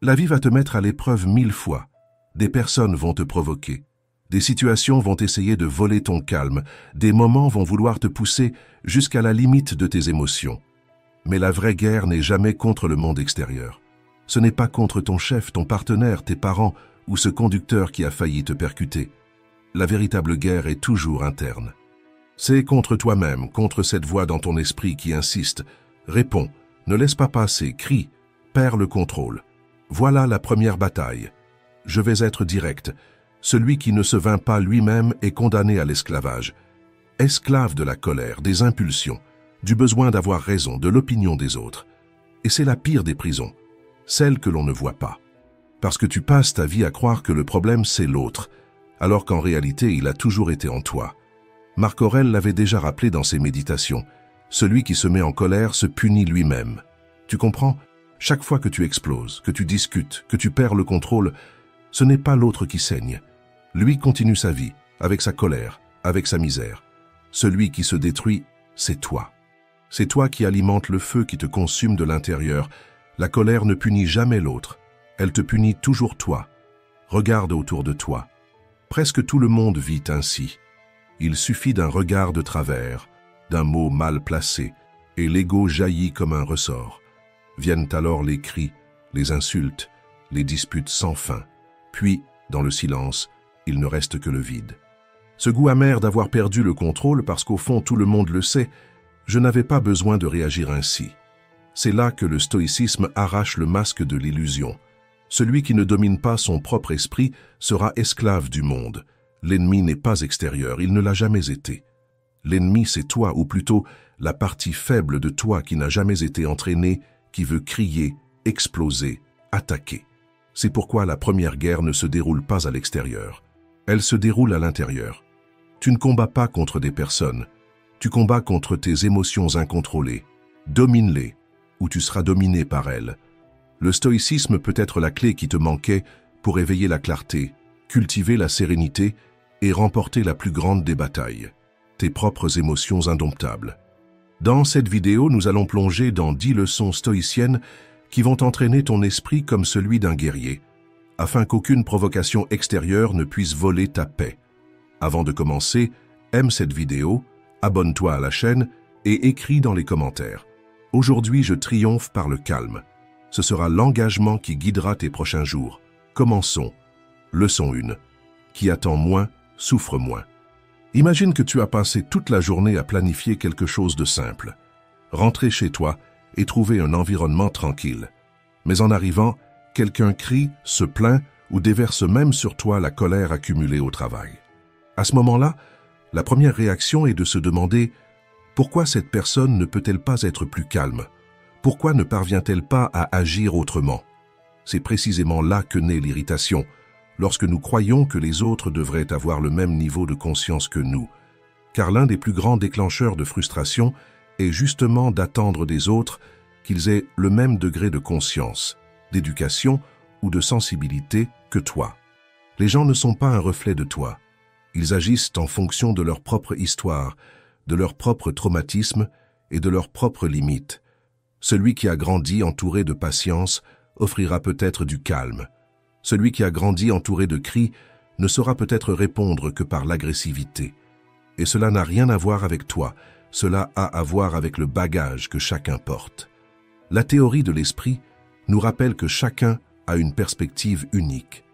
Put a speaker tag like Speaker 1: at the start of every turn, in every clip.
Speaker 1: La vie va te mettre à l'épreuve 1000 fois. Des personnes vont te provoquer. Des situations vont essayer de voler ton calme. Des moments vont vouloir te pousser jusqu'à la limite de tes émotions. Mais la vraie guerre n'est jamais contre le monde extérieur. Ce n'est pas contre ton chef, ton partenaire, tes parents ou ce conducteur qui a failli te percuter. La véritable guerre est toujours interne. C'est contre toi-même, contre cette voix dans ton esprit qui insiste. Réponds, ne laisse pas passer, crie, perds le contrôle. Voilà la première bataille. Je vais être direct. Celui qui ne se vainc pas lui-même est condamné à l'esclavage. Esclave de la colère, des impulsions, du besoin d'avoir raison, de l'opinion des autres. Et c'est la pire des prisons, celle que l'on ne voit pas. Parce que tu passes ta vie à croire que le problème c'est l'autre, alors qu'en réalité il a toujours été en toi. Marc Aurèle l'avait déjà rappelé dans ses méditations. Celui qui se met en colère se punit lui-même. Tu comprends? Chaque fois que tu exploses, que tu discutes, que tu perds le contrôle, ce n'est pas l'autre qui saigne. Lui continue sa vie, avec sa colère, avec sa misère. Celui qui se détruit, c'est toi. C'est toi qui alimente le feu qui te consume de l'intérieur. La colère ne punit jamais l'autre. Elle te punit toujours toi. Regarde autour de toi. Presque tout le monde vit ainsi. Il suffit d'un regard de travers, d'un mot mal placé, et l'ego jaillit comme un ressort. Viennent alors les cris, les insultes, les disputes sans fin. Puis, dans le silence, il ne reste que le vide. Ce goût amer d'avoir perdu le contrôle parce qu'au fond tout le monde le sait, je n'avais pas besoin de réagir ainsi. C'est là que le stoïcisme arrache le masque de l'illusion. Celui qui ne domine pas son propre esprit sera esclave du monde. L'ennemi n'est pas extérieur, il ne l'a jamais été. L'ennemi c'est toi, ou plutôt la partie faible de toi qui n'a jamais été entraînée, qui veut crier, exploser, attaquer. C'est pourquoi la première guerre ne se déroule pas à l'extérieur. Elle se déroule à l'intérieur. Tu ne combats pas contre des personnes. Tu combats contre tes émotions incontrôlées. Domine-les, ou tu seras dominé par elles. Le stoïcisme peut être la clé qui te manquait pour éveiller la clarté, cultiver la sérénité et remporter la plus grande des batailles, tes propres émotions indomptables. Dans cette vidéo, nous allons plonger dans 10 leçons stoïciennes qui vont entraîner ton esprit comme celui d'un guerrier, afin qu'aucune provocation extérieure ne puisse voler ta paix. Avant de commencer, aime cette vidéo, abonne-toi à la chaîne et écris dans les commentaires. Aujourd'hui, je triomphe par le calme. Ce sera l'engagement qui guidera tes prochains jours. Commençons. Leçon 1. Qui attend moins, souffre moins. Imagine que tu as passé toute la journée à planifier quelque chose de simple. Rentrer chez toi et trouver un environnement tranquille. Mais en arrivant, quelqu'un crie, se plaint ou déverse même sur toi la colère accumulée au travail. À ce moment-là, la première réaction est de se demander pourquoi cette personne ne peut-elle pas être plus calme? Pourquoi ne parvient-elle pas à agir autrement? C'est précisément là que naît l'irritation, lorsque nous croyons que les autres devraient avoir le même niveau de conscience que nous. Car l'un des plus grands déclencheurs de frustration est justement d'attendre des autres qu'ils aient le même degré de conscience, d'éducation ou de sensibilité que toi. Les gens ne sont pas un reflet de toi. Ils agissent en fonction de leur propre histoire, de leur propre traumatisme et de leurs propres limites. Celui qui a grandi entouré de patience offrira peut-être du calme. Celui qui a grandi entouré de cris ne saura peut-être répondre que par l'agressivité. Et cela n'a rien à voir avec toi, cela a à voir avec le bagage que chacun porte. La théorie de l'esprit nous rappelle que chacun a une perspective unique.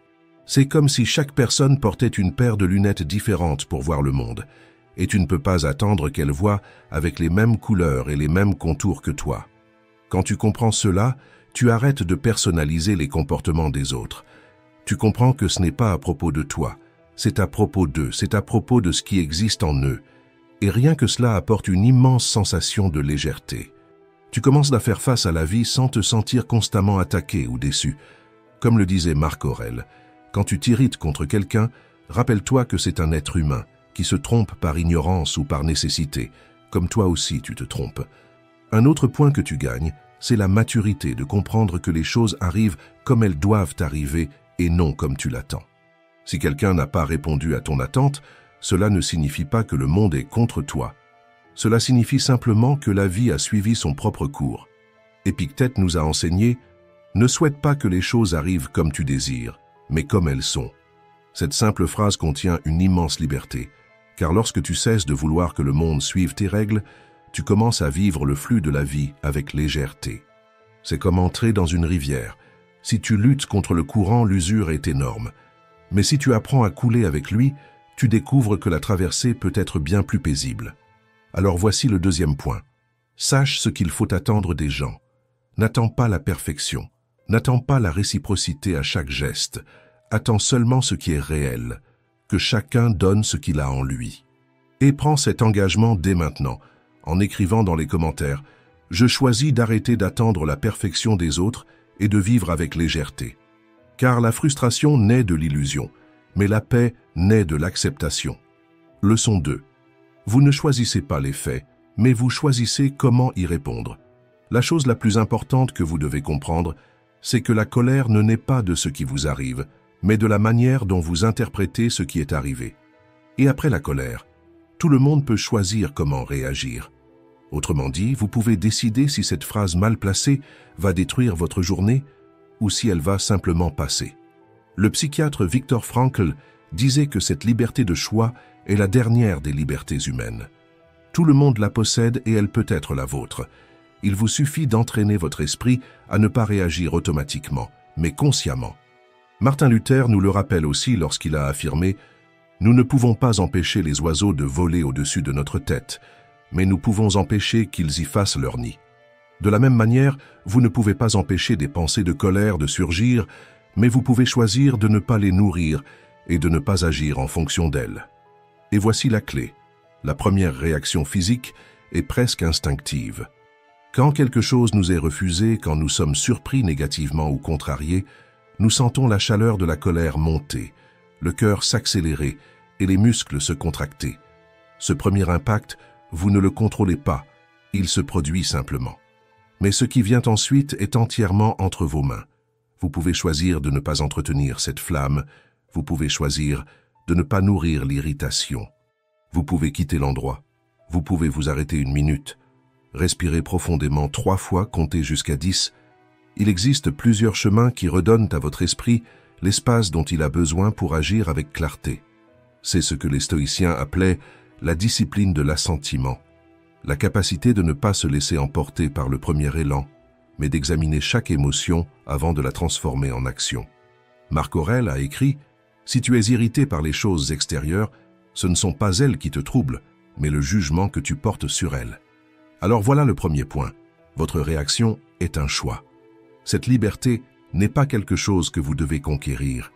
Speaker 1: C'est comme si chaque personne portait une paire de lunettes différentes pour voir le monde, et tu ne peux pas attendre qu'elle voie avec les mêmes couleurs et les mêmes contours que toi. Quand tu comprends cela, tu arrêtes de personnaliser les comportements des autres. Tu comprends que ce n'est pas à propos de toi, c'est à propos d'eux, c'est à propos de ce qui existe en eux. Et rien que cela apporte une immense sensation de légèreté. Tu commences à faire face à la vie sans te sentir constamment attaqué ou déçu. Comme le disait Marc Aurèle, quand tu t'irrites contre quelqu'un, rappelle-toi que c'est un être humain qui se trompe par ignorance ou par nécessité, comme toi aussi tu te trompes. Un autre point que tu gagnes, c'est la maturité de comprendre que les choses arrivent comme elles doivent arriver et non comme tu l'attends. Si quelqu'un n'a pas répondu à ton attente, cela ne signifie pas que le monde est contre toi. Cela signifie simplement que la vie a suivi son propre cours. Épictète nous a enseigné Ne souhaite pas que les choses arrivent comme tu désires, mais comme elles sont. Cette simple phrase contient une immense liberté, car lorsque tu cesses de vouloir que le monde suive tes règles, tu commences à vivre le flux de la vie avec légèreté. C'est comme entrer dans une rivière. Si tu luttes contre le courant, l'usure est énorme. Mais si tu apprends à couler avec lui, tu découvres que la traversée peut être bien plus paisible. Alors voici le deuxième point. Sache ce qu'il faut attendre des gens. N'attends pas la perfection. N'attends pas la réciprocité à chaque geste. Attends seulement ce qui est réel. Que chacun donne ce qu'il a en lui. Et prends cet engagement dès maintenant, en écrivant dans les commentaires « Je choisis d'arrêter d'attendre la perfection des autres et de vivre avec légèreté. » Car la frustration naît de l'illusion, mais la paix naît de l'acceptation. Leçon 2. Vous ne choisissez pas les faits, mais vous choisissez comment y répondre. La chose la plus importante que vous devez comprendre, c'est que la colère ne naît pas de ce qui vous arrive, mais de la manière dont vous interprétez ce qui est arrivé. Et après la colère, tout le monde peut choisir comment réagir. Autrement dit, vous pouvez décider si cette phrase mal placée va détruire votre journée ou si elle va simplement passer. Le psychiatre Viktor Frankl disait que cette liberté de choix est la dernière des libertés humaines. Tout le monde la possède et elle peut être la vôtre. Il vous suffit d'entraîner votre esprit à ne pas réagir automatiquement, mais consciemment. Martin Luther nous le rappelle aussi lorsqu'il a affirmé « Nous ne pouvons pas empêcher les oiseaux de voler au-dessus de notre tête, mais nous pouvons empêcher qu'ils y fassent leur nid. » De la même manière, vous ne pouvez pas empêcher des pensées de colère de surgir, mais vous pouvez choisir de ne pas les nourrir et de ne pas agir en fonction d'elles. Et voici la clé. La première réaction physique est presque instinctive. Quand quelque chose nous est refusé, quand nous sommes surpris négativement ou contrariés, nous sentons la chaleur de la colère monter, le cœur s'accélérer et les muscles se contracter. Ce premier impact, vous ne le contrôlez pas, il se produit simplement. Mais ce qui vient ensuite est entièrement entre vos mains. Vous pouvez choisir de ne pas entretenir cette flamme, vous pouvez choisir de ne pas nourrir l'irritation. Vous pouvez quitter l'endroit, vous pouvez vous arrêter une minute, respirer profondément 3 fois, compter jusqu'à 10. Il existe plusieurs chemins qui redonnent à votre esprit l'espace dont il a besoin pour agir avec clarté. C'est ce que les stoïciens appelaient la discipline de l'assentiment, la capacité de ne pas se laisser emporter par le premier élan, mais d'examiner chaque émotion avant de la transformer en action. Marc Aurèle a écrit « Si tu es irrité par les choses extérieures, ce ne sont pas elles qui te troublent, mais le jugement que tu portes sur elles. » Alors voilà le premier point. Votre réaction est un choix. Cette liberté n'est pas quelque chose que vous devez conquérir.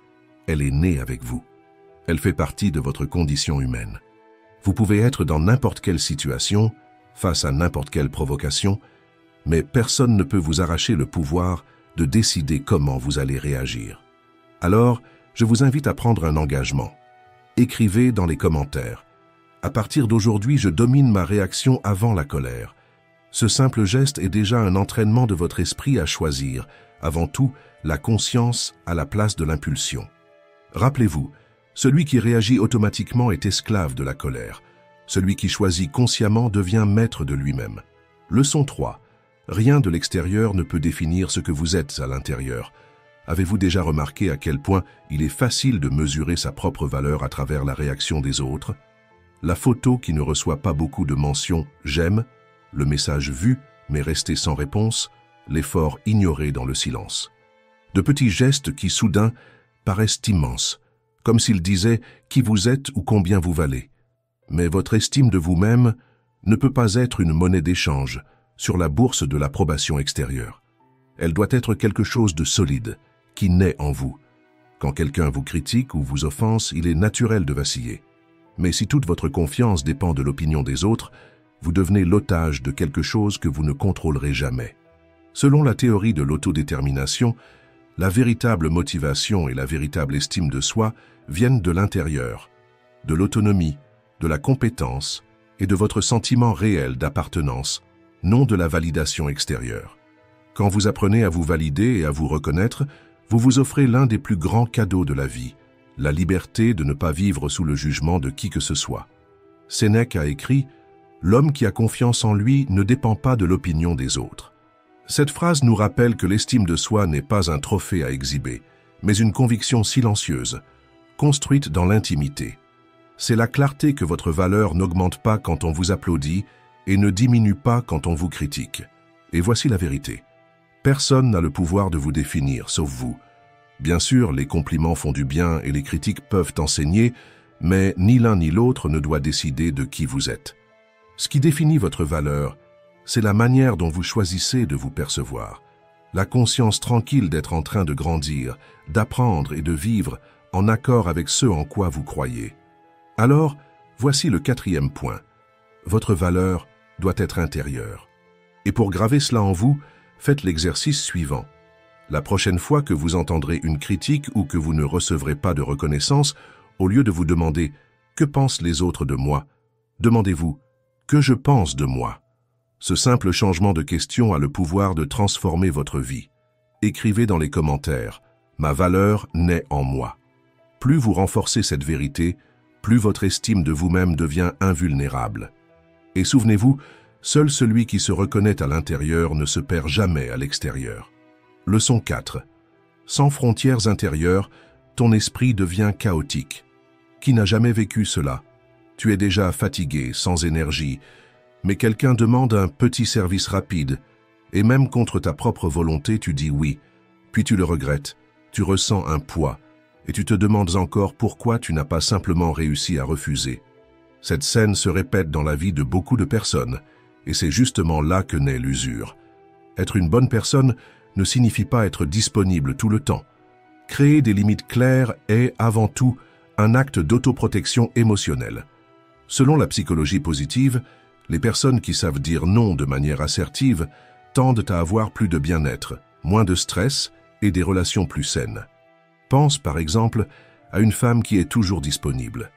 Speaker 1: Elle est née avec vous. Elle fait partie de votre condition humaine. Vous pouvez être dans n'importe quelle situation, face à n'importe quelle provocation, mais personne ne peut vous arracher le pouvoir de décider comment vous allez réagir. Alors, je vous invite à prendre un engagement. Écrivez dans les commentaires. À partir d'aujourd'hui, je domine ma réaction avant la colère. Ce simple geste est déjà un entraînement de votre esprit à choisir, avant tout, la conscience à la place de l'impulsion. Rappelez-vous, celui qui réagit automatiquement est esclave de la colère. Celui qui choisit consciemment devient maître de lui-même. Leçon 3. Rien de l'extérieur ne peut définir ce que vous êtes à l'intérieur. Avez-vous déjà remarqué à quel point il est facile de mesurer sa propre valeur à travers la réaction des autres? La photo qui ne reçoit pas beaucoup de mentions « j'aime », le message vu mais resté sans réponse, l'effort ignoré dans le silence. De petits gestes qui soudain paraissent immenses, comme s'ils disaient qui vous êtes ou combien vous valez. Mais votre estime de vous-même ne peut pas être une monnaie d'échange sur la bourse de l'approbation extérieure. Elle doit être quelque chose de solide, qui naît en vous. Quand quelqu'un vous critique ou vous offense, il est naturel de vaciller. Mais si toute votre confiance dépend de l'opinion des autres, vous devenez l'otage de quelque chose que vous ne contrôlerez jamais. Selon la théorie de l'autodétermination, la véritable motivation et la véritable estime de soi viennent de l'intérieur, de l'autonomie, de la compétence et de votre sentiment réel d'appartenance, non de la validation extérieure. Quand vous apprenez à vous valider et à vous reconnaître, vous vous offrez l'un des plus grands cadeaux de la vie, la liberté de ne pas vivre sous le jugement de qui que ce soit. Sénèque a écrit « L'homme qui a confiance en lui ne dépend pas de l'opinion des autres. » Cette phrase nous rappelle que l'estime de soi n'est pas un trophée à exhiber, mais une conviction silencieuse, construite dans l'intimité. C'est la clarté que votre valeur n'augmente pas quand on vous applaudit et ne diminue pas quand on vous critique. Et voici la vérité. Personne n'a le pouvoir de vous définir, sauf vous. Bien sûr, les compliments font du bien et les critiques peuvent enseigner, mais ni l'un ni l'autre ne doit décider de qui vous êtes. Ce qui définit votre valeur, c'est la manière dont vous choisissez de vous percevoir, la conscience tranquille d'être en train de grandir, d'apprendre et de vivre en accord avec ce en quoi vous croyez. Alors, voici le 4e point. Votre valeur doit être intérieure. Et pour graver cela en vous, faites l'exercice suivant. La prochaine fois que vous entendrez une critique ou que vous ne recevrez pas de reconnaissance, au lieu de vous demander « Que pensent les autres de moi ?», demandez-vous « Que je pense de moi ?» Ce simple changement de question a le pouvoir de transformer votre vie. Écrivez dans les commentaires « Ma valeur naît en moi ». Plus vous renforcez cette vérité, plus votre estime de vous-même devient invulnérable. Et souvenez-vous, seul celui qui se reconnaît à l'intérieur ne se perd jamais à l'extérieur. Leçon 4. Sans frontières intérieures, ton esprit devient chaotique. Qui n'a jamais vécu cela? Tu es déjà fatigué, sans énergie, mais quelqu'un demande un petit service rapide, et même contre ta propre volonté, tu dis oui, puis tu le regrettes, tu ressens un poids, et tu te demandes encore pourquoi tu n'as pas simplement réussi à refuser. Cette scène se répète dans la vie de beaucoup de personnes, et c'est justement là que naît l'usure. Être une bonne personne ne signifie pas être disponible tout le temps. Créer des limites claires est, avant tout, un acte d'autoprotection émotionnelle. Selon la psychologie positive, les personnes qui savent dire non de manière assertive tendent à avoir plus de bien-être, moins de stress et des relations plus saines. Pense, par exemple, à une femme qui est toujours disponible.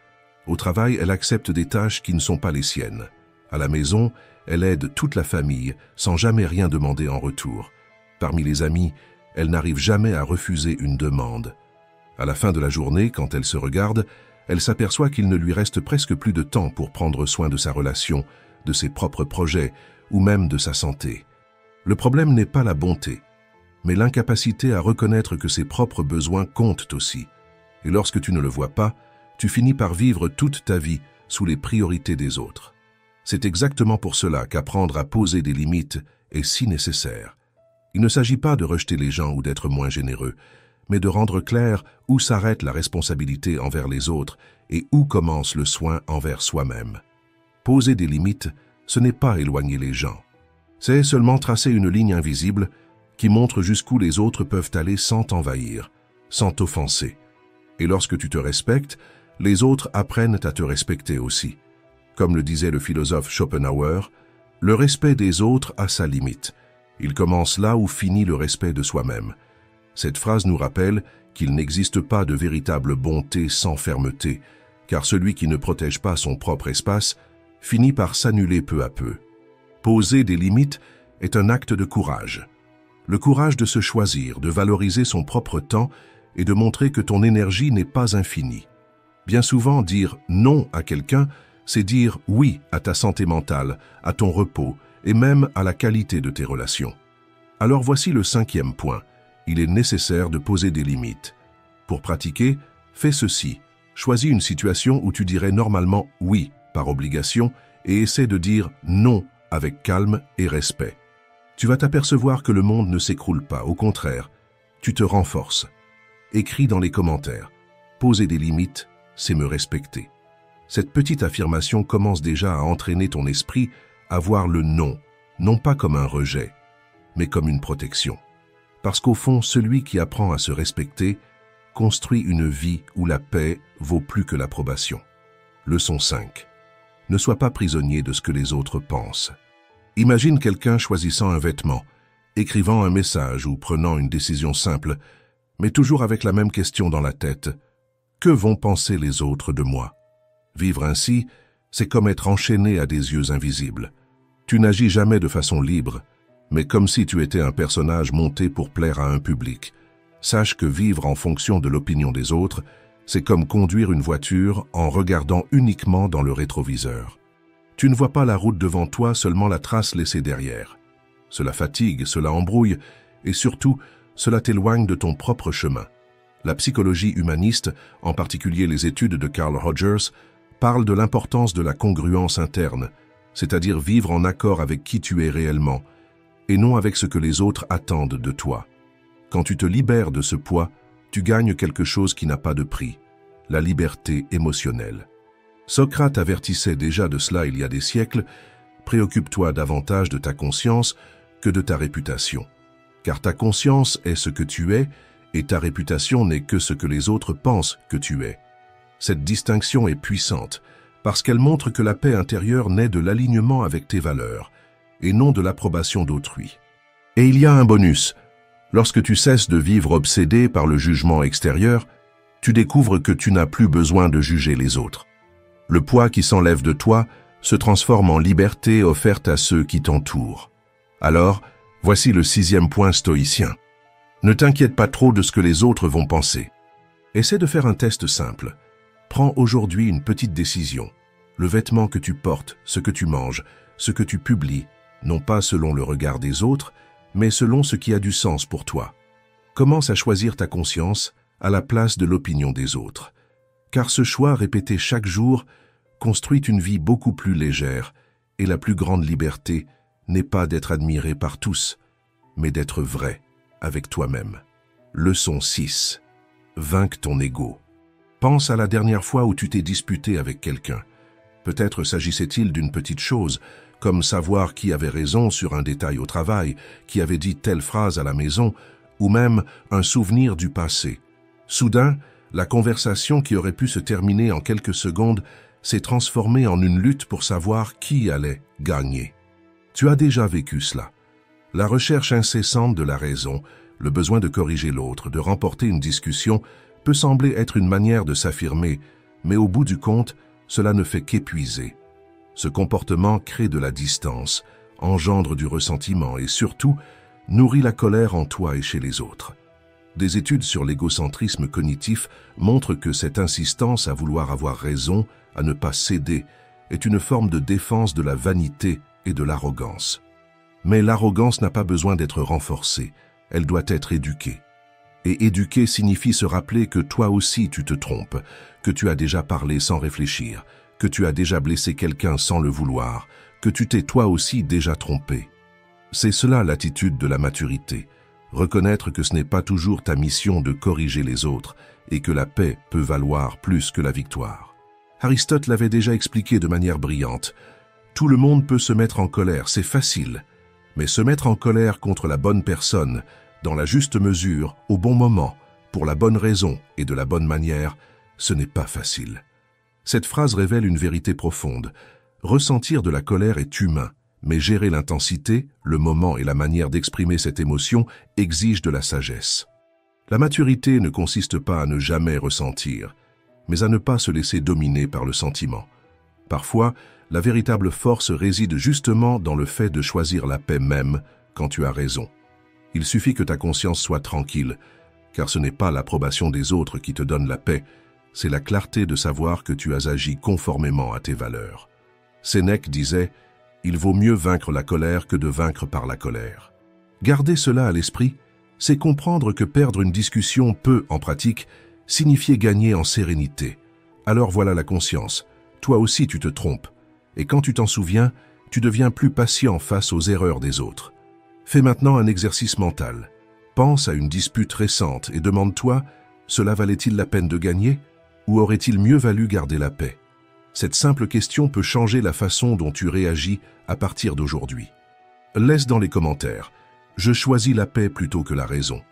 Speaker 1: Au travail, elle accepte des tâches qui ne sont pas les siennes. À la maison, elle aide toute la famille sans jamais rien demander en retour. Parmi les amis, elle n'arrive jamais à refuser une demande. À la fin de la journée, quand elle se regarde, elle s'aperçoit qu'il ne lui reste presque plus de temps pour prendre soin de sa relation, de ses propres projets ou même de sa santé. Le problème n'est pas la bonté, mais l'incapacité à reconnaître que ses propres besoins comptent aussi. Et lorsque tu ne le vois pas, tu finis par vivre toute ta vie sous les priorités des autres. C'est exactement pour cela qu'apprendre à poser des limites est si nécessaire. Il ne s'agit pas de rejeter les gens ou d'être moins généreux, mais de rendre clair où s'arrête la responsabilité envers les autres et où commence le soin envers soi-même. Poser des limites, ce n'est pas éloigner les gens. C'est seulement tracer une ligne invisible qui montre jusqu'où les autres peuvent aller sans t'envahir, sans t'offenser. Et lorsque tu te respectes, les autres apprennent à te respecter aussi. Comme le disait le philosophe Schopenhauer, le respect des autres a sa limite. Il commence là où finit le respect de soi-même. Cette phrase nous rappelle qu'il n'existe pas de véritable bonté sans fermeté, car celui qui ne protège pas son propre espace finit par s'annuler peu à peu. Poser des limites est un acte de courage. Le courage de se choisir, de valoriser son propre temps et de montrer que ton énergie n'est pas infinie. Bien souvent, dire non à quelqu'un, c'est dire oui à ta santé mentale, à ton repos et même à la qualité de tes relations. Alors voici le 5e point. Il est nécessaire de poser des limites. Pour pratiquer, fais ceci. Choisis une situation où tu dirais normalement oui par obligation et essaie de dire non avec calme et respect. Tu vas t'apercevoir que le monde ne s'écroule pas, au contraire, tu te renforces. Écris dans les commentaires. Poser des limites, c'est me respecter. Cette petite affirmation commence déjà à entraîner ton esprit à voir le non, non pas comme un rejet, mais comme une protection. Parce qu'au fond, celui qui apprend à se respecter construit une vie où la paix vaut plus que l'approbation. Leçon 5. Ne sois pas prisonnier de ce que les autres pensent. Imagine quelqu'un choisissant un vêtement, écrivant un message ou prenant une décision simple, mais toujours avec la même question dans la tête. Que vont penser les autres de moi? Vivre ainsi, c'est comme être enchaîné à des yeux invisibles. Tu n'agis jamais de façon libre, mais comme si tu étais un personnage monté pour plaire à un public. Sache que vivre en fonction de l'opinion des autres, c'est comme conduire une voiture en regardant uniquement dans le rétroviseur. Tu ne vois pas la route devant toi, seulement la trace laissée derrière. Cela fatigue, cela embrouille, et surtout, cela t'éloigne de ton propre chemin. La psychologie humaniste, en particulier les études de Carl Rogers, parle de l'importance de la congruence interne, c'est-à-dire vivre en accord avec qui tu es réellement, et non avec ce que les autres attendent de toi. Quand tu te libères de ce poids, tu gagnes quelque chose qui n'a pas de prix, la liberté émotionnelle. Socrate avertissait déjà de cela il y a des siècles, préoccupe-toi davantage de ta conscience que de ta réputation. Car ta conscience est ce que tu es, et ta réputation n'est que ce que les autres pensent que tu es. Cette distinction est puissante, parce qu'elle montre que la paix intérieure naît de l'alignement avec tes valeurs, et non de l'approbation d'autrui. Et il y a un bonus. Lorsque tu cesses de vivre obsédé par le jugement extérieur, tu découvres que tu n'as plus besoin de juger les autres. Le poids qui s'enlève de toi se transforme en liberté offerte à ceux qui t'entourent. Alors, voici le 6e point stoïcien. Ne t'inquiète pas trop de ce que les autres vont penser. Essaie de faire un test simple. Prends aujourd'hui une petite décision. Le vêtement que tu portes, ce que tu manges, ce que tu publies, non pas selon le regard des autres, mais selon ce qui a du sens pour toi. Commence à choisir ta conscience à la place de l'opinion des autres. Car ce choix répété chaque jour construit une vie beaucoup plus légère, et la plus grande liberté n'est pas d'être admiré par tous, mais d'être vrai avec toi-même. Leçon 6. Vaincre ton ego. Pense à la dernière fois où tu t'es disputé avec quelqu'un. Peut-être s'agissait-il d'une petite chose, comme savoir qui avait raison sur un détail au travail, qui avait dit telle phrase à la maison, ou même un souvenir du passé. Soudain, la conversation qui aurait pu se terminer en quelques secondes s'est transformée en une lutte pour savoir qui allait gagner. Tu as déjà vécu cela. La recherche incessante de la raison, le besoin de corriger l'autre, de remporter une discussion, peut sembler être une manière de s'affirmer, mais au bout du compte, cela ne fait qu'épuiser. Ce comportement crée de la distance, engendre du ressentiment et surtout, nourrit la colère en toi et chez les autres. Des études sur l'égocentrisme cognitif montrent que cette insistance à vouloir avoir raison, à ne pas céder, est une forme de défense de la vanité et de l'arrogance. Mais l'arrogance n'a pas besoin d'être renforcée, elle doit être éduquée. Et éduquer signifie se rappeler que toi aussi tu te trompes, que tu as déjà parlé sans réfléchir, que tu as déjà blessé quelqu'un sans le vouloir, que tu t'es toi aussi déjà trompé. C'est cela l'attitude de la maturité, reconnaître que ce n'est pas toujours ta mission de corriger les autres et que la paix peut valoir plus que la victoire. Aristote l'avait déjà expliqué de manière brillante. Tout le monde peut se mettre en colère, c'est facile. Mais se mettre en colère contre la bonne personne, dans la juste mesure, au bon moment, pour la bonne raison et de la bonne manière, ce n'est pas facile. Cette phrase révèle une vérité profonde. Ressentir de la colère est humain, mais gérer l'intensité, le moment et la manière d'exprimer cette émotion exige de la sagesse. La maturité ne consiste pas à ne jamais ressentir, mais à ne pas se laisser dominer par le sentiment. Parfois, la véritable force réside justement dans le fait de choisir la paix même quand tu as raison. Il suffit que ta conscience soit tranquille, car ce n'est pas l'approbation des autres qui te donne la paix, c'est la clarté de savoir que tu as agi conformément à tes valeurs. Sénèque disait « Il vaut mieux vaincre la colère que de vaincre par la colère ». Garder cela à l'esprit, c'est comprendre que perdre une discussion peut, en pratique, signifier gagner en sérénité. Alors voilà la conscience. Toi aussi tu te trompes. Et quand tu t'en souviens, tu deviens plus patient face aux erreurs des autres. Fais maintenant un exercice mental. Pense à une dispute récente et demande-toi, cela valait-il la peine de gagner ou aurait-il mieux valu garder la paix? Cette simple question peut changer la façon dont tu réagis à partir d'aujourd'hui. Laisse dans les commentaires. Je choisis la paix plutôt que la raison.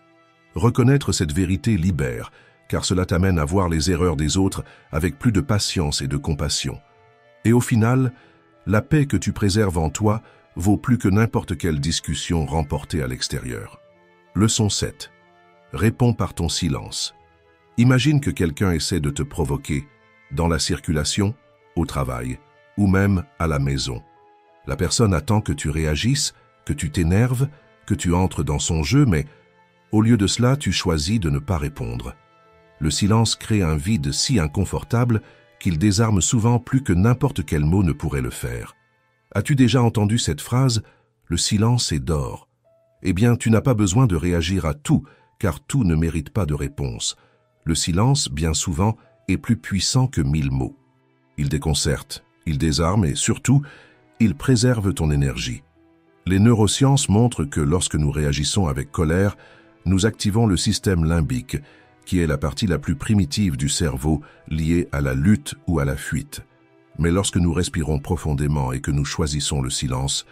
Speaker 1: Reconnaître cette vérité libère, car cela t'amène à voir les erreurs des autres avec plus de patience et de compassion. Et au final, la paix que tu préserves en toi vaut plus que n'importe quelle discussion remportée à l'extérieur. Leçon 7. Réponds par ton silence. Imagine que quelqu'un essaie de te provoquer, dans la circulation, au travail, ou même à la maison. La personne attend que tu réagisses, que tu t'énerves, que tu entres dans son jeu, mais au lieu de cela, tu choisis de ne pas répondre. Le silence crée un vide si inconfortable qu'il désarme souvent plus que n'importe quel mot ne pourrait le faire. As-tu déjà entendu cette phrase « le silence est d'or. Eh bien, tu n'as pas besoin de réagir à tout, car tout ne mérite pas de réponse. Le silence, bien souvent, est plus puissant que 1000 mots. Il déconcerte, il désarme et surtout, il préserve ton énergie. Les neurosciences montrent que lorsque nous réagissons avec colère, nous activons le système limbique, qui est la partie la plus primitive du cerveau liée à la lutte ou à la fuite. Mais lorsque nous respirons profondément et que nous choisissons le silence,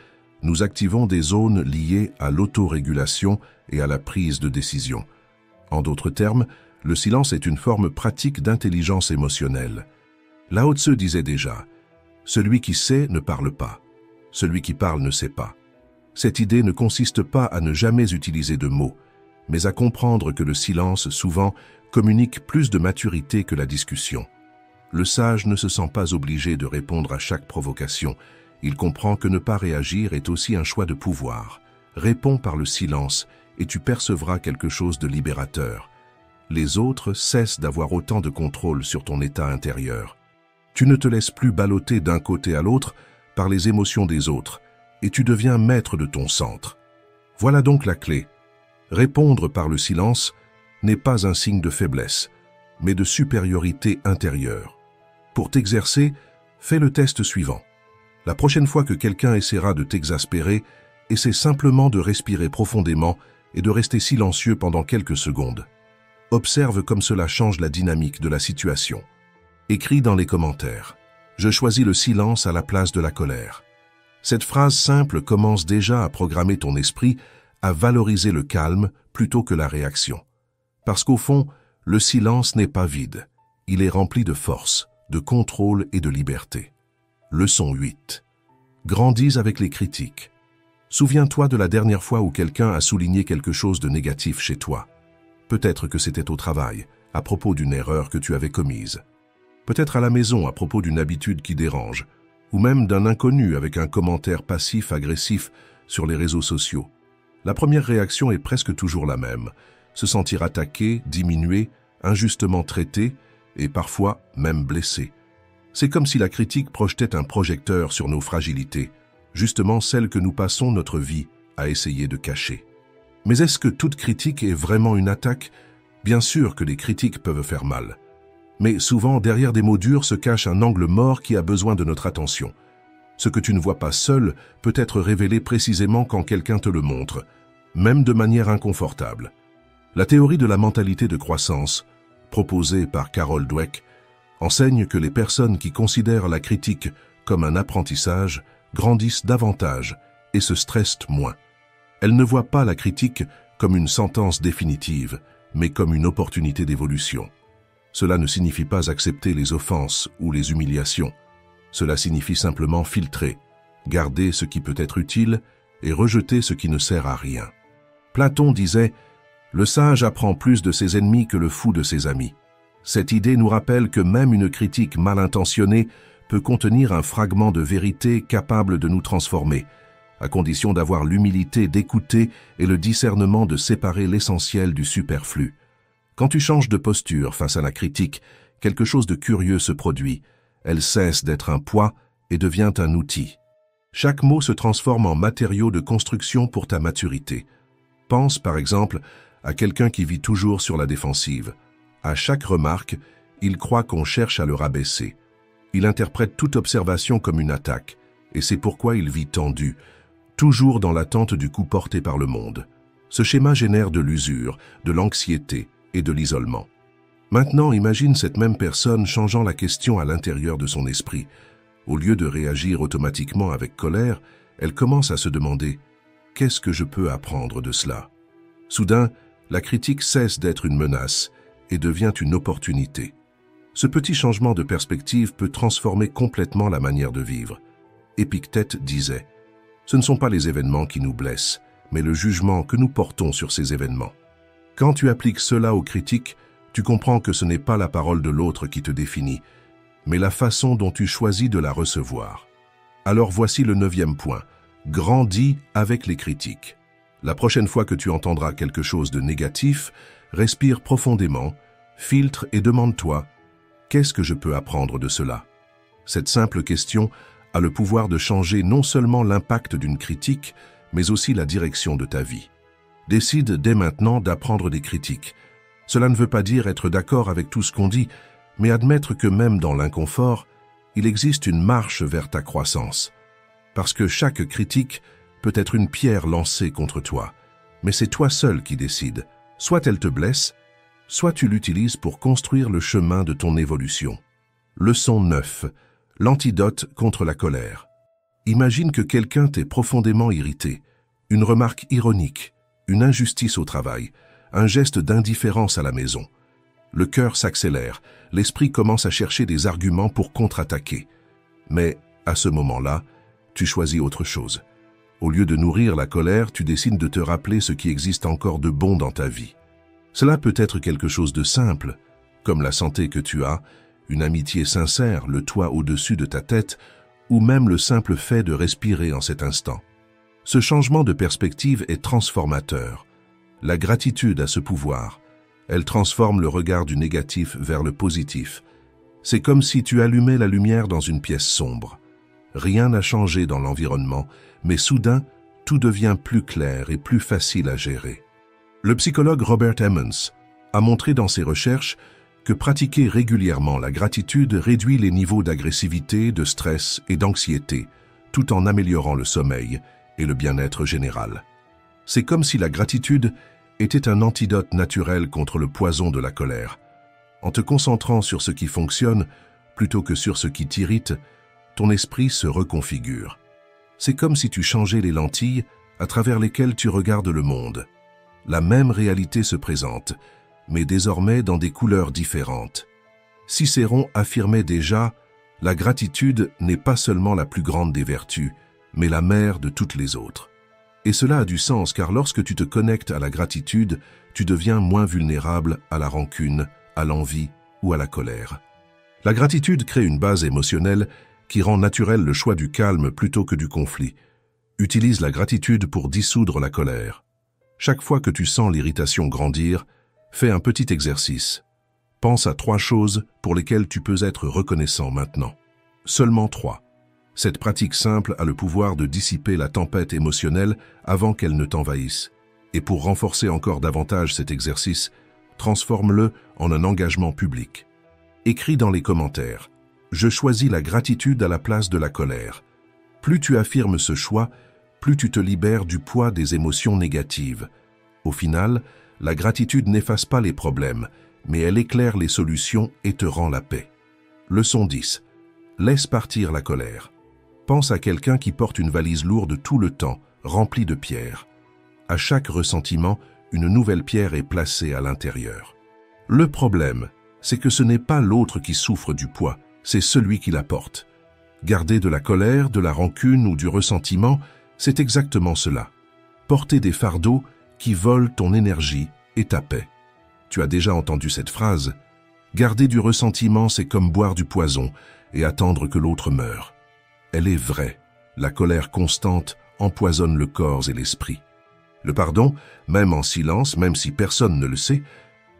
Speaker 1: nous activons des zones liées à l'autorégulation et à la prise de décision. En d'autres termes, le silence est une forme pratique d'intelligence émotionnelle. Lao Tse disait déjà « Celui qui sait ne parle pas, celui qui parle ne sait pas ». Cette idée ne consiste pas à ne jamais utiliser de mots, mais à comprendre que le silence, souvent, communique plus de maturité que la discussion. Le sage ne se sent pas obligé de répondre à chaque provocation. Il comprend que ne pas réagir est aussi un choix de pouvoir. Réponds par le silence et tu percevras quelque chose de libérateur. Les autres cessent d'avoir autant de contrôle sur ton état intérieur. Tu ne te laisses plus balloter d'un côté à l'autre par les émotions des autres et tu deviens maître de ton centre. Voilà donc la clé. Répondre par le silence n'est pas un signe de faiblesse, mais de supériorité intérieure. Pour t'exercer, fais le test suivant. La prochaine fois que quelqu'un essaiera de t'exaspérer, essaie simplement de respirer profondément et de rester silencieux pendant quelques secondes. Observe comme cela change la dynamique de la situation. Écris dans les commentaires « Je choisis le silence à la place de la colère ». Cette phrase simple commence déjà à programmer ton esprit à valoriser le calme plutôt que la réaction. Parce qu'au fond, le silence n'est pas vide. Il est rempli de force, de contrôle et de liberté. Leçon 8. Grandis avec les critiques. Souviens-toi de la dernière fois où quelqu'un a souligné quelque chose de négatif chez toi. Peut-être que c'était au travail, à propos d'une erreur que tu avais commise. Peut-être à la maison, à propos d'une habitude qui dérange, ou même d'un inconnu avec un commentaire passif-agressif sur les réseaux sociaux. La première réaction est presque toujours la même. Se sentir attaqué, diminué, injustement traité et parfois même blessé. C'est comme si la critique projetait un projecteur sur nos fragilités, justement celles que nous passons notre vie à essayer de cacher. Mais est-ce que toute critique est vraiment une attaque? Bien sûr que les critiques peuvent faire mal. Mais souvent, derrière des mots durs se cache un angle mort qui a besoin de notre attention. Ce que tu ne vois pas seul peut être révélé précisément quand quelqu'un te le montre, même de manière inconfortable. La théorie de la mentalité de croissance, proposée par Carol Dweck, enseigne que les personnes qui considèrent la critique comme un apprentissage grandissent davantage et se stressent moins. Elles ne voient pas la critique comme une sentence définitive, mais comme une opportunité d'évolution. Cela ne signifie pas accepter les offenses ou les humiliations. Cela signifie simplement filtrer, garder ce qui peut être utile et rejeter ce qui ne sert à rien. Platon disait « Le sage apprend plus de ses ennemis que le fou de ses amis ». Cette idée nous rappelle que même une critique mal intentionnée peut contenir un fragment de vérité capable de nous transformer, à condition d'avoir l'humilité d'écouter et le discernement de séparer l'essentiel du superflu. Quand tu changes de posture face à la critique, quelque chose de curieux se produit. Elle cesse d'être un poids et devient un outil. Chaque mot se transforme en matériau de construction pour ta maturité. Pense, par exemple, à quelqu'un qui vit toujours sur la défensive. À chaque remarque, il croit qu'on cherche à le rabaisser. Il interprète toute observation comme une attaque, et c'est pourquoi il vit tendu, toujours dans l'attente du coup porté par le monde. Ce schéma génère de l'usure, de l'anxiété et de l'isolement. Maintenant, imagine cette même personne changeant la question à l'intérieur de son esprit. Au lieu de réagir automatiquement avec colère, elle commence à se demander « Qu'est-ce que je peux apprendre de cela ?» Soudain, la critique cesse d'être une menace et devient une opportunité. Ce petit changement de perspective peut transformer complètement la manière de vivre. Épictète disait « Ce ne sont pas les événements qui nous blessent, mais le jugement que nous portons sur ces événements. » Quand tu appliques cela aux critiques, tu comprends que ce n'est pas la parole de l'autre qui te définit, mais la façon dont tu choisis de la recevoir. Alors voici le 9e point. Grandis avec les critiques. La prochaine fois que tu entendras quelque chose de négatif, respire profondément, filtre et demande-toi « Qu'est-ce que je peux apprendre de cela ?» Cette simple question a le pouvoir de changer non seulement l'impact d'une critique, mais aussi la direction de ta vie. Décide dès maintenant d'apprendre des critiques. Cela ne veut pas dire être d'accord avec tout ce qu'on dit, mais admettre que même dans l'inconfort, il existe une marche vers ta croissance. Parce que chaque critique peut être une pierre lancée contre toi, mais c'est toi seul qui décides. Soit elle te blesse, soit tu l'utilises pour construire le chemin de ton évolution. Leçon 9. L'antidote contre la colère. Imagine que quelqu'un t'ait profondément irrité. Une remarque ironique, une injustice au travail, un geste d'indifférence à la maison. Le cœur s'accélère, l'esprit commence à chercher des arguments pour contre-attaquer. Mais, à ce moment-là, tu choisis autre chose. Au lieu de nourrir la colère, tu décides de te rappeler ce qui existe encore de bon dans ta vie. Cela peut être quelque chose de simple, comme la santé que tu as, une amitié sincère, le toit au-dessus de ta tête, ou même le simple fait de respirer en cet instant. Ce changement de perspective est transformateur. La gratitude a ce pouvoir. Elle transforme le regard du négatif vers le positif. C'est comme si tu allumais la lumière dans une pièce sombre. Rien n'a changé dans l'environnement, mais soudain, tout devient plus clair et plus facile à gérer. Le psychologue Robert Emmons a montré dans ses recherches que pratiquer régulièrement la gratitude réduit les niveaux d'agressivité, de stress et d'anxiété, tout en améliorant le sommeil et le bien-être général. C'est comme si la gratitude était un antidote naturel contre le poison de la colère. En te concentrant sur ce qui fonctionne, plutôt que sur ce qui t'irrite, ton esprit se reconfigure. C'est comme si tu changeais les lentilles à travers lesquelles tu regardes le monde. La même réalité se présente, mais désormais dans des couleurs différentes. Cicéron affirmait déjà « La gratitude n'est pas seulement la plus grande des vertus, mais la mère de toutes les autres ». Et cela a du sens car lorsque tu te connectes à la gratitude, tu deviens moins vulnérable à la rancune, à l'envie ou à la colère. La gratitude crée une base émotionnelle qui rend naturel le choix du calme plutôt que du conflit. Utilise la gratitude pour dissoudre la colère. Chaque fois que tu sens l'irritation grandir, fais un petit exercice. Pense à 3 choses pour lesquelles tu peux être reconnaissant maintenant. Seulement 3. Cette pratique simple a le pouvoir de dissiper la tempête émotionnelle avant qu'elle ne t'envahisse. Et pour renforcer encore davantage cet exercice, transforme-le en un engagement public. Écris dans les commentaires « Je choisis la gratitude à la place de la colère ». Plus tu affirmes ce choix, plus tu te libères du poids des émotions négatives. Au final, la gratitude n'efface pas les problèmes, mais elle éclaire les solutions et te rend la paix. Leçon 10. Laisse partir la colère. Pense à quelqu'un qui porte une valise lourde tout le temps, remplie de pierres. À chaque ressentiment, une nouvelle pierre est placée à l'intérieur. Le problème, c'est que ce n'est pas l'autre qui souffre du poids, c'est celui qui la porte. Garder de la colère, de la rancune ou du ressentiment, c'est exactement cela. Porter des fardeaux qui volent ton énergie et ta paix. Tu as déjà entendu cette phrase. Garder du ressentiment, c'est comme boire du poison et attendre que l'autre meure. Elle est vraie. La colère constante empoisonne le corps et l'esprit. Le pardon, même en silence, même si personne ne le sait,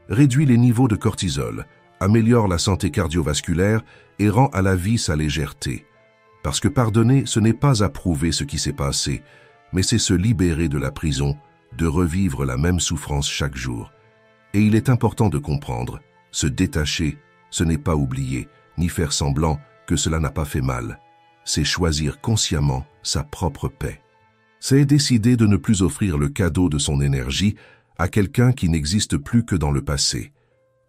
Speaker 1: réduit les niveaux de cortisol, améliore la santé cardiovasculaire et rend à la vie sa légèreté. Parce que pardonner, ce n'est pas approuver ce qui s'est passé, mais c'est se libérer de la prison, de revivre la même souffrance chaque jour. Et il est important de comprendre, se détacher, ce n'est pas oublier, ni faire semblant que cela n'a pas fait mal. C'est choisir consciemment sa propre paix. C'est décider de ne plus offrir le cadeau de son énergie à quelqu'un qui n'existe plus que dans le passé.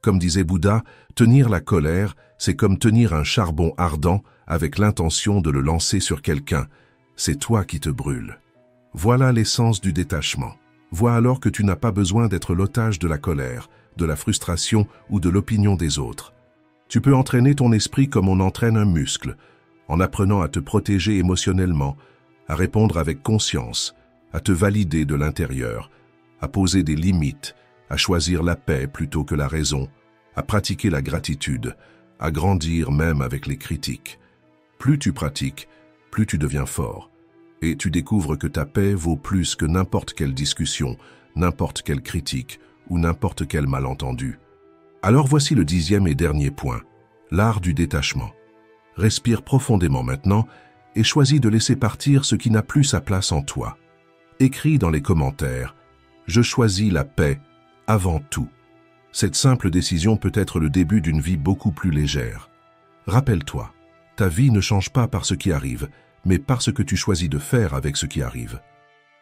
Speaker 1: Comme disait Bouddha, tenir la colère, c'est comme tenir un charbon ardent avec l'intention de le lancer sur quelqu'un. C'est toi qui te brûles. Voilà l'essence du détachement. Vois alors que tu n'as pas besoin d'être l'otage de la colère, de la frustration ou de l'opinion des autres. Tu peux entraîner ton esprit comme on entraîne un muscle, en apprenant à te protéger émotionnellement, à répondre avec conscience, à te valider de l'intérieur, à poser des limites, à choisir la paix plutôt que la raison, à pratiquer la gratitude, à grandir même avec les critiques. Plus tu pratiques, plus tu deviens fort. Et tu découvres que ta paix vaut plus que n'importe quelle discussion, n'importe quelle critique ou n'importe quel malentendu. Alors voici le 10e et dernier point, l'art du détachement. Respire profondément maintenant et choisis de laisser partir ce qui n'a plus sa place en toi. Écris dans les commentaires « Je choisis la paix avant tout ». Cette simple décision peut être le début d'une vie beaucoup plus légère. Rappelle-toi, ta vie ne change pas par ce qui arrive, mais par ce que tu choisis de faire avec ce qui arrive.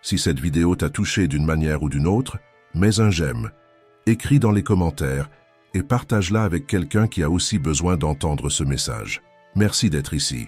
Speaker 1: Si cette vidéo t'a touché d'une manière ou d'une autre, mets un j'aime, écris dans les commentaires et partage-la avec quelqu'un qui a aussi besoin d'entendre ce message. Merci d'être ici.